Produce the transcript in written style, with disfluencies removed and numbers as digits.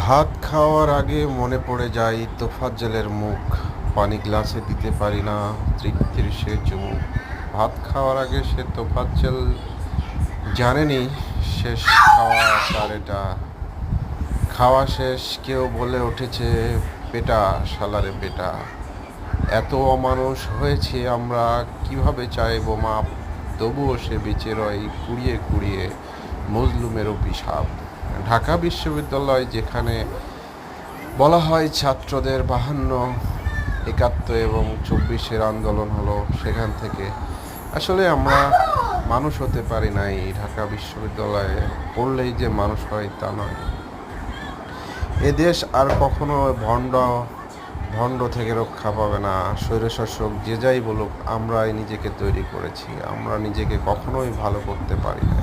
ভাত খাওয়ার আগে মনে পড়ে যায় তোফাজ্জলের মুখ। পানি গ্লাসে দিতে পারি না, তৃপ্তির সে চুমুক। ভাত খাওয়ার আগে সে তোফাজ্জল জানেনি শেষ খাওয়া তার এটা। খাওয়া শেষ, কেউ বলে উঠেছে, পেটা শালারে পেটা। এত অমানুষ হয়েছে আমরা, কিভাবে চাইবো মাপ। তবুও সে বেঁচে রয় কুড়িয়ে কুড়িয়ে মজলুমের অভিশাপ। ঢাকা বিশ্ববিদ্যালয়, যেখানে বলা হয় ছাত্রদের 52, 71 এবং 24-এর আন্দোলন হলো, সেখান থেকে আসলে আমরা মানুষ হতে পারি নাই। ঢাকা বিশ্ববিদ্যালয়ে পড়লেই যে মানুষ হয় তা নয়। এ দেশ আর কখনো ভণ্ড থেকে রক্ষা পাবে না। স্বৈরশাসক যে যাই বলুক, আমরাই নিজেকে তৈরি করেছি। আমরা নিজেকে কখনোই ভালো করতে পারি না।